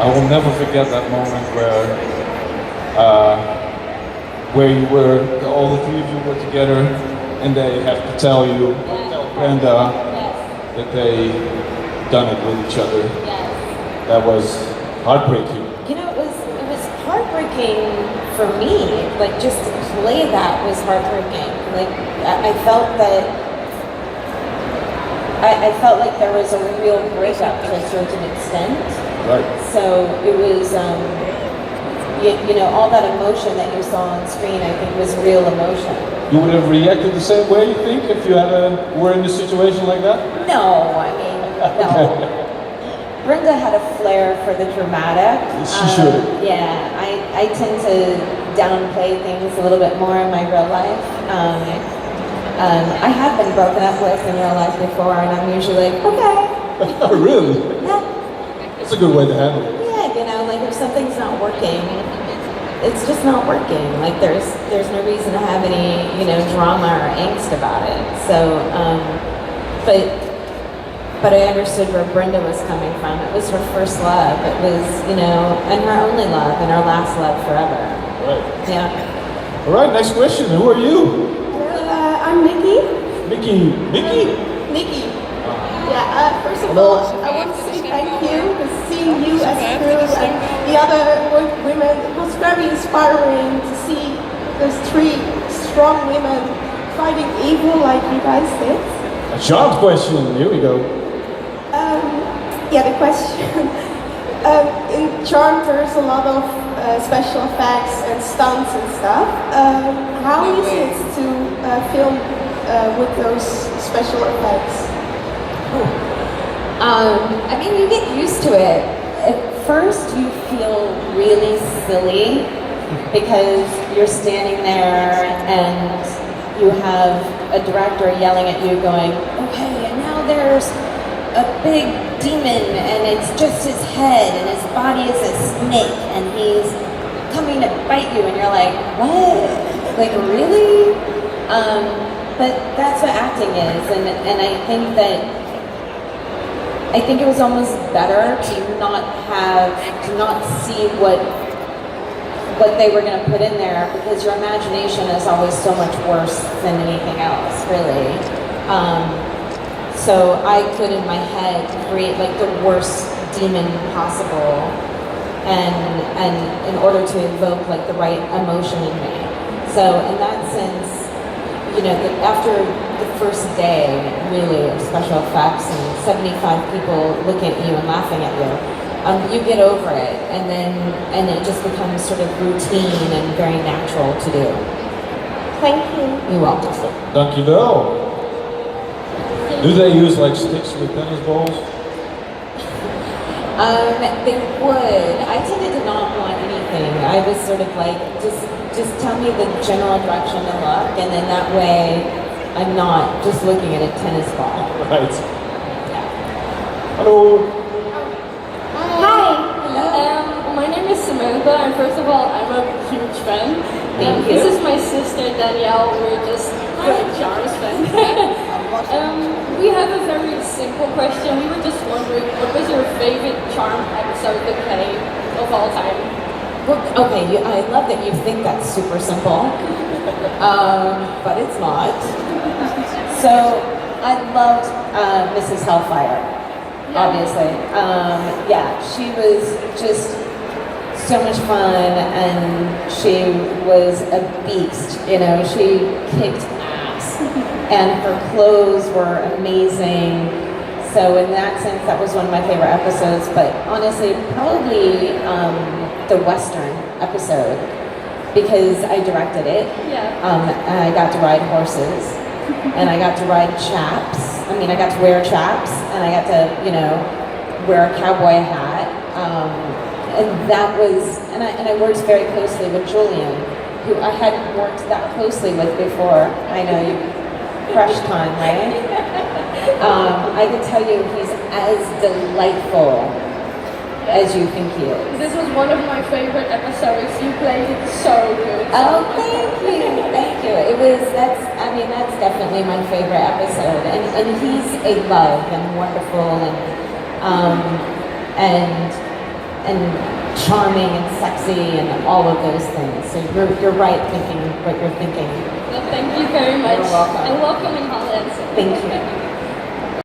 I will never forget that moment where you were, all the three of you were together, and they have to tell you, tell Brenda, that they done it with each other. Yes. That was heartbreaking. You know, it was heartbreaking for me. Like, just to play that was heartbreaking. Like, I felt that I felt like there was a real breakup to a certain extent. Right. So it was, you know, all that emotion that you saw on screen, I think, was real emotion. You would have reacted the same way, you think, if you were in a situation like that? No, I mean, no. Brenda had a flair for the dramatic. She should. Yeah, I tend to downplay things a little bit more in my real life. I have been broken up with in real life before, and I'm usually like, okay. Really? Yeah. That's a good way to handle it. Yeah, you know, like if something's not working, it's just not working. Like there's no reason to have any, you know, drama or angst about it. So, but I understood where Brenda was coming from. It was her first love. It was, you know, and her only love, and her last love forever. Right. Yeah. All right, next question. Who are you? I'm Nikki. Nikki? Nikki. Yeah, first of all, I want to say thank you for seeing you as a girl and the other women. It was very inspiring to see those three strong women fighting evil like you guys did. A sharp question. Here we go. Yeah, the question. In Charmed, there's a lot of special effects and stunts and stuff. How is it to film with those special effects? I mean, you get used to it. At first, you feel really silly because you're standing there and you have a director yelling at you going, okay, and now there's a big demon and it's just his head and his body is a snake and he's coming to bite you, and you're like, what? Like, really? But that's what acting is, and I think it was almost better to not see what they were going to put in there, because your imagination is always so much worse than anything else, really. So I could, in my head, create like the worst demon possible, and in order to evoke like the right emotion in me. So in that sense, you know, after the first day, really, of special effects and 75 people looking at you and laughing at you, you get over it, and it just becomes sort of routine and very natural to do. Thank you. You're welcome. Dankjewel. Do they use like sticks with tennis balls? They would. I tended to not want anything. I was sort of like, just tell me the general direction to look, and then that way I'm not just looking at a tennis ball. Right. Yeah. Hello. Hi. Hello. My name is Samantha, and first of all, I'm a huge fan. Thank you. This is my sister Danielle. We're just great Charles fans. We have a very simple question. We were just wondering, what was your favorite Charmed episode to play of all time? Well, okay, I love that you think that's super simple, but it's not. So I loved Mrs. Hellfire, obviously. Yeah, she was just so much fun, and she was a beast. You know, she kicked ass, and her clothes were amazing. So in that sense, that was one of my favorite episodes. But honestly, probably the Western episode, because I directed it. Yeah. And I got to ride horses, and I got to ride chaps. I mean, I got to wear chaps, and I got to, you know, wear a cowboy hat. And that was, and I worked very closely with Julian, who I hadn't worked that closely with before. I know you, crush time, right? I can tell you he's as delightful as you think he is. This was one of my favorite episodes. You played it so good. Oh, thank you, thank you. That's definitely my favorite episode, and he's a love and wonderful, and and charming and sexy and all of those things. So you're right thinking what you're thinking. Well, thank you very much. You're welcome. And welcome in Holland. Thank you.